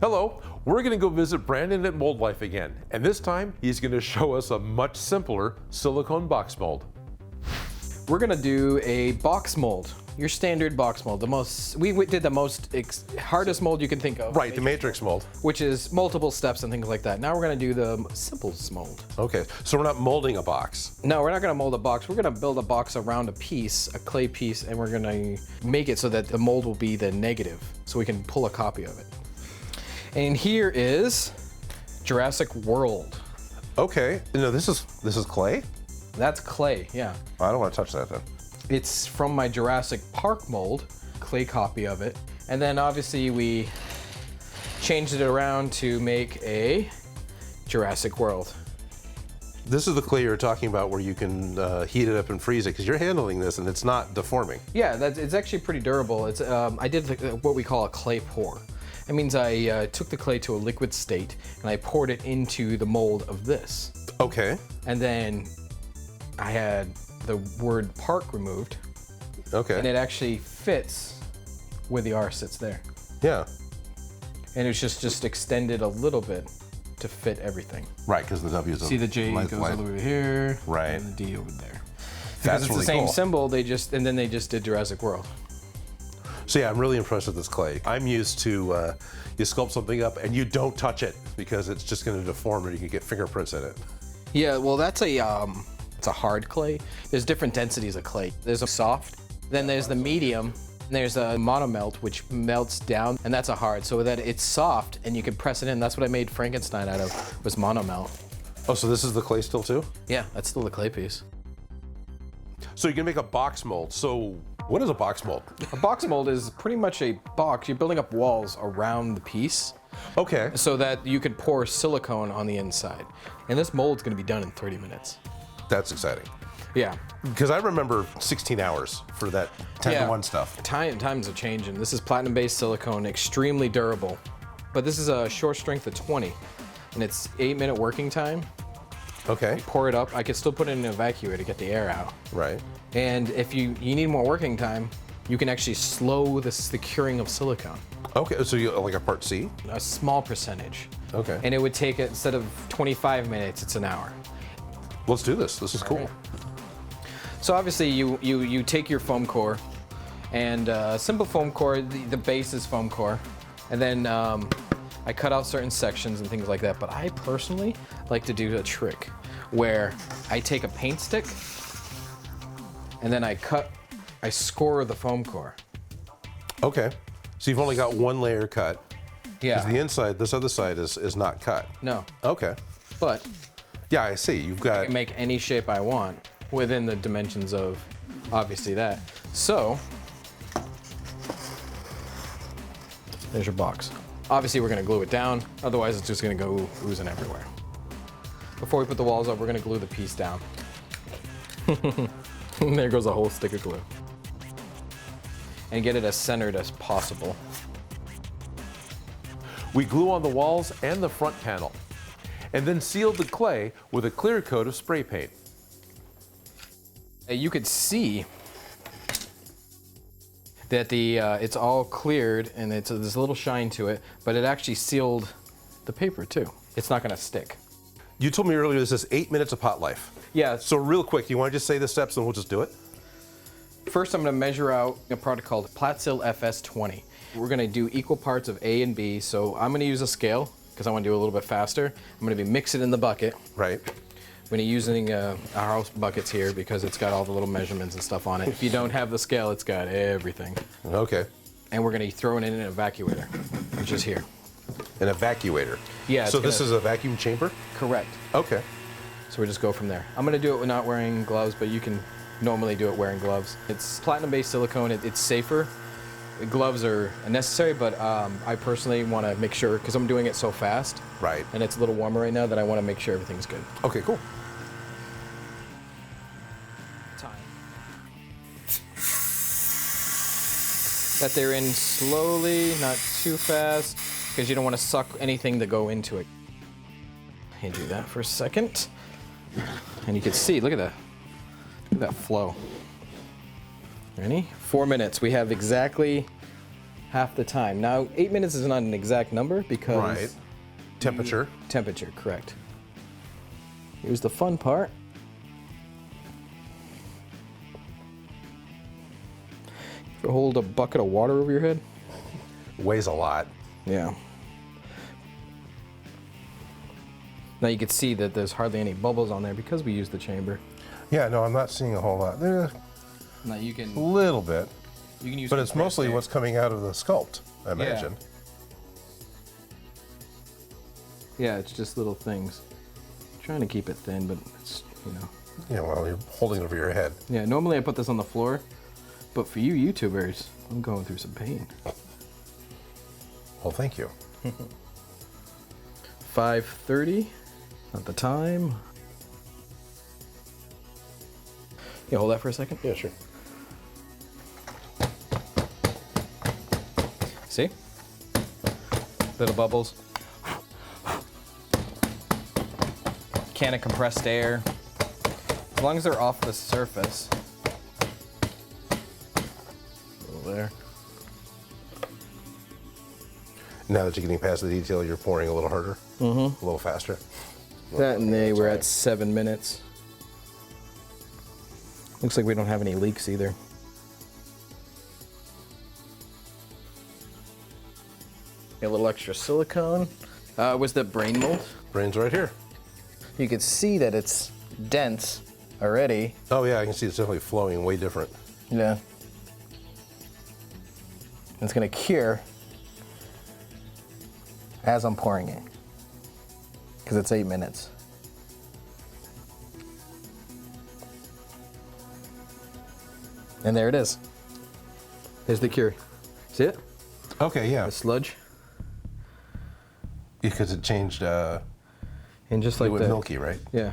Hello, we're going to go visit Braeden at Mouldlife again, and this time he's going to show us a much simpler silicone box mold. We're going to do a box mold, your standard box mold. We did the hardest mold you can think of. Right, the matrix mold. Which is multiple steps and things like that. Now we're going to do the simplest mold. Okay, so we're not molding a box. No, we're not going to mold a box. We're going to build a box around a clay piece, and we're going to make it so that the mold will be the negative, so we can pull a copy of it. And here is Jurassic World. Okay, no, this is clay? That's clay, yeah. I don't want to touch that then. It's from my Jurassic Park mold, clay copy of it. And then obviously we changed it around to make a Jurassic World. This is the clay you're talking about where you can heat it up and freeze it, because you're handling this and it's not deforming. Yeah, it's actually pretty durable. It's I did what we call a clay pour. It means I took the clay to a liquid state and I poured it into the mold of this. Okay. And then I had the word park removed. Okay. And it actually fits where the R sits there. Yeah. And it's just extended a little bit to fit everything. Right, because the W is See the J goes all the way over here. Right. And the D over there. Because That's it's really the same cool. symbol, and then they just did Jurassic World. So yeah, I'm really impressed with this clay. I'm used to you sculpt something up and you don't touch it because it's just going to deform or you can get fingerprints in it. Yeah, well that's it's a hard clay. There's different densities of clay. There's a soft, then there's the medium, and there's a monomelt which melts down, and that's a hard. So that it's soft and you can press it in. That's what I made Frankenstein out of, was monomelt. Oh, so this is the clay still too? Yeah, that's still the clay piece. So you can make a box mold. So what is a box mold? A box mold is pretty much a box. You're building up walls around the piece. Okay. So that you can pour silicone on the inside. And this mold's gonna be done in 30 minutes. That's exciting. Yeah. Because I remember 16 hours for that 10-to-1 stuff. Times are changing. This is platinum-based silicone, extremely durable. But this is a short strength of 20, and it's 8-minute working time. Okay. Pour it up. I could still put it in an evacuator to get the air out. Right. And if you need more working time, you can actually slow the curing of silicone. Okay, so you like a part C? A small percentage. Okay. And it would take it, instead of 25 minutes, it's an hour. Let's do this. This is cool. Right. So obviously you take your foam core, and simple foam core, the base is foam core, and then I cut out certain sections and things like that, but I personally like to do a trick where I take a paint stick and then I score the foam core. Okay. So you've only got one layer cut. Yeah. Because the inside, this other side is not cut. No. Okay. But Yeah, I see. You've got... I can make any shape I want within the dimensions of, obviously, that. So, there's your box. Obviously, we're gonna glue it down, otherwise it's just gonna go oozing everywhere. Before we put the walls up, we're gonna glue the piece down. And there goes a whole stick of glue. And get it as centered as possible. We glue on the walls and the front panel, and then sealed the clay with a clear coat of spray paint. You could see that it's all cleared and there's a little shine to it, but it actually sealed the paper too. It's not gonna stick. You told me earlier this is 8 minutes of pot life. Yeah. So real quick, you want to just say the steps and we'll just do it? First, I'm gonna measure out a product called Platsil FS20. We're gonna do equal parts of A and B, so I'm gonna use a scale because I want to do a little bit faster. I'm gonna mix it in the bucket. Right. I'm gonna be using our house buckets here because it's got all the little measurements and stuff on it. If you don't have the scale, it's got everything. Okay. And we're gonna throw it in an evacuator, which is here. An evacuator. Yeah. So this is a vacuum chamber? Correct. Okay. So we just go from there. I'm gonna do it with not wearing gloves, but you can normally do it wearing gloves. It's platinum-based silicone. It's safer. Gloves are necessary, but I personally want to make sure, because I'm doing it so fast. Right. And it's a little warmer right now, that I want to make sure everything's good. Okay, cool. Time. That they're in slowly, not too fast, because you don't want to suck anything to go into it. And do that for a second. And you can see, look at that. Look at that flow. Ready? 4 minutes. We have exactly half the time. Now, 8 minutes is not an exact number because... Right. Temperature. Temperature, correct. Here's the fun part. You hold a bucket of water over your head? Weighs a lot. Yeah. Now you can see that there's hardly any bubbles on there because we use the chamber. Yeah, no, I'm not seeing a whole lot. There, Now you can... a little bit. You can use But it's mostly what's coming out of the sculpt, I imagine. Yeah, it's just little things. Trying to keep it thin, but it's, you know. Yeah, well, you're holding it over your head. Yeah, normally I put this on the floor, but for you YouTubers, I'm going through some pain. Well, thank you. 5:30 at the time. Yeah, hold that for a second. Yeah, sure. See? Little bubbles. Can of compressed air. As long as they're off the surface. A little there. Now that you're getting past the detail, you're pouring a little harder, a little faster. That and they were at 7 minutes. Looks like we don't have any leaks either. A little extra silicone. Was the brain mold? Brain's right here. You can see that it's dense already. Oh yeah, I can see it's definitely flowing way different. Yeah. It's gonna cure as I'm pouring it, because it's 8 minutes. And there it is. There's the cure. See it? Okay, yeah. The sludge. Because it changed, And just it like went that. milky, right? Yeah.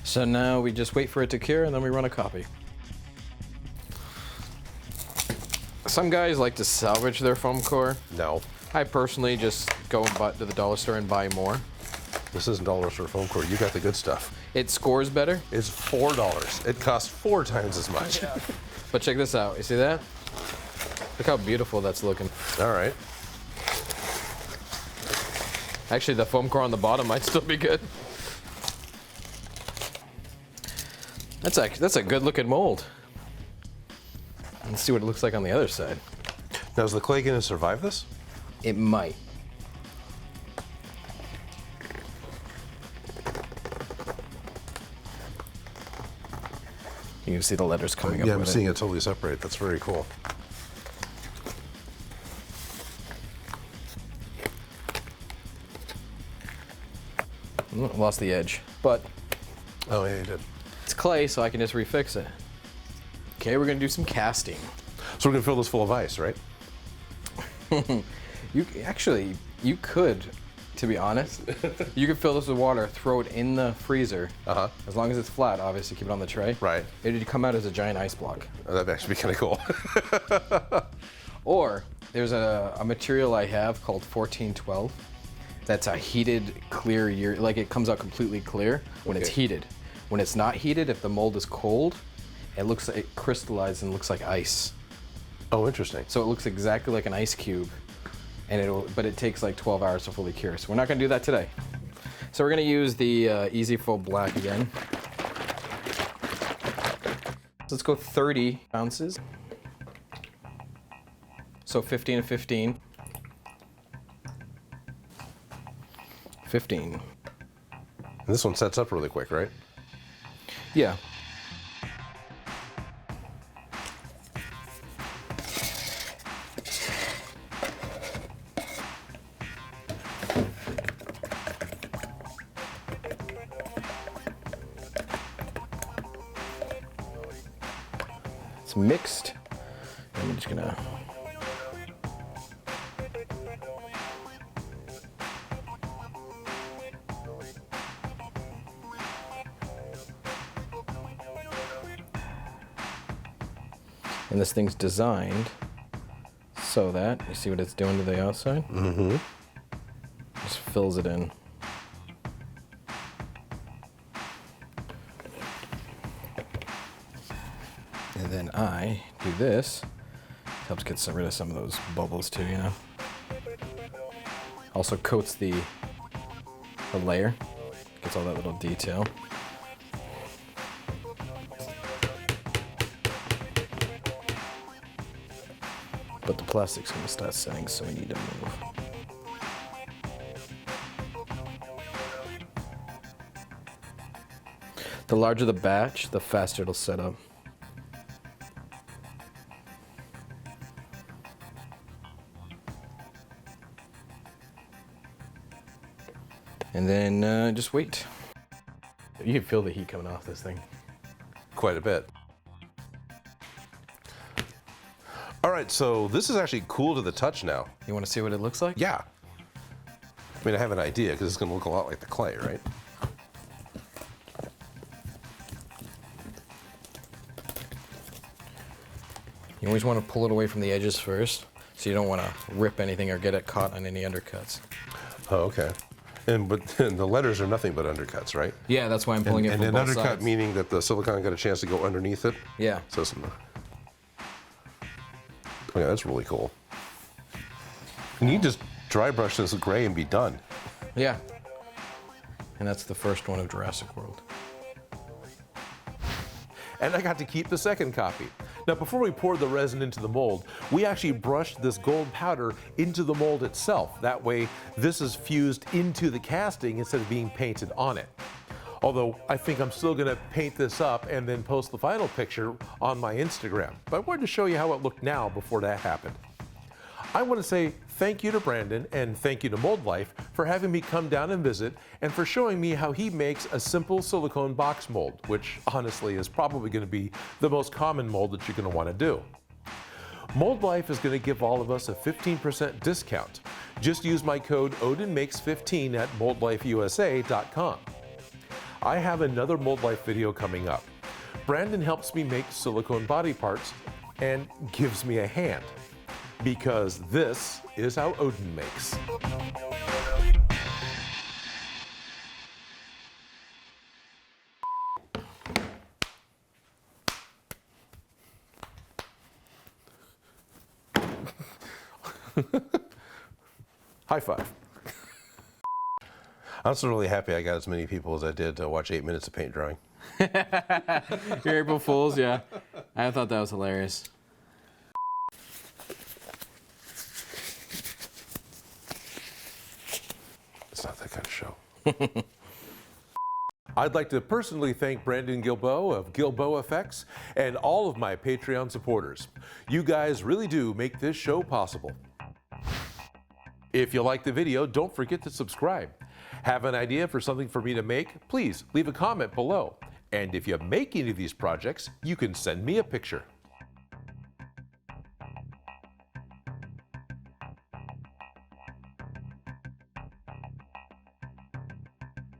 So now we just wait for it to cure and then we run a copy. Some guys like to salvage their foam core. No. I personally just go to the dollar store and buy more. This isn't dollar store foam core. You got the good stuff. It scores better. It's $4. It costs 4 times as much. But check this out. You see that? Look how beautiful that's looking. All right. Actually, the foam core on the bottom might still be good. That's a good looking mold. Let's see what it looks like on the other side. Now, is the clay going to survive this? It might. You can see the letters coming up Yeah, I'm with seeing it. it totally separate. That's very cool. Lost the edge, but Oh, yeah, you did. it's clay, so I can just refix it. Okay, we're gonna do some casting. So we're going to fill this full of ice, right? You could, to be honest, you could fill this with water, throw it in the freezer. Uh-huh. As long as it's flat, obviously, keep it on the tray. Right. It'd come out as a giant ice block. Oh, that'd actually be kind of cool. Or there's a material I have called 1412. That's a heated, clear, like it comes out completely clear when it's Okay. heated. When it's not heated, if the mold is cold, it crystallizes and looks like ice. Oh, interesting. So it looks exactly like an ice cube, but it takes like 12 hours to fully cure. So we're not gonna do that today. So we're gonna use the Easy Full Black again. Let's go 30 ounces. So 15 and 15. 15. And this one sets up really quick, right? Yeah. It's mixed. I'm just gonna. And this thing's designed so that, you see what it's doing to the outside? Mm-hmm. Just fills it in. And then I do this Helps get rid of some of those bubbles too, you know. Also coats the layer, gets all that little detail. But the plastic's gonna start setting, so we need to move. The larger the batch, the faster it'll set up. And then just wait. You can feel the heat coming off this thing. Quite a bit. All right, so this is actually cool to the touch now. You want to see what it looks like? Yeah. I mean, I have an idea because it's going to look a lot like the clay, right? You always want to pull it away from the edges first, so you don't want to rip anything or get it caught on any undercuts. Oh, okay. But the letters are nothing but undercuts, right? Yeah, that's why I'm pulling it from both sides. And an undercut meaning that the silicone got a chance to go underneath it? Yeah. So okay, that's really cool. And you just dry brush this gray and be done. Yeah. And that's the first one of Jurassic World. And I got to keep the second copy. Now, before we poured the resin into the mold, we actually brushed this gold powder into the mold itself. That way, this is fused into the casting instead of being painted on it. Although, I think I'm still gonna paint this up and then post the final picture on my Instagram. But I wanted to show you how it looked now before that happened. I want to say thank you to Braeden and thank you to Mouldlife for having me come down and visit and for showing me how he makes a simple silicone box mold, which honestly is probably going to be the most common mold that you're going to want to do. Mouldlife is going to give all of us a 15% discount. Just use my code Odin Makes 15 at MouldlifeUSA.com. I have another Mouldlife video coming up. Braeden helps me make silicone body parts and gives me a hand. Because this is how Odin makes. High five. I'm so really happy I got as many people as I did to watch 8 minutes of paint drying. Your April Fools, yeah. I thought that was hilarious. It's not that kind of show. I'd like to personally thank Braeden Gilboa of Gilboa Effects and all of my Patreon supporters. You guys really do make this show possible. If you like the video, don't forget to subscribe. Have an idea for something for me to make? Please leave a comment below. And if you make any of these projects, you can send me a picture.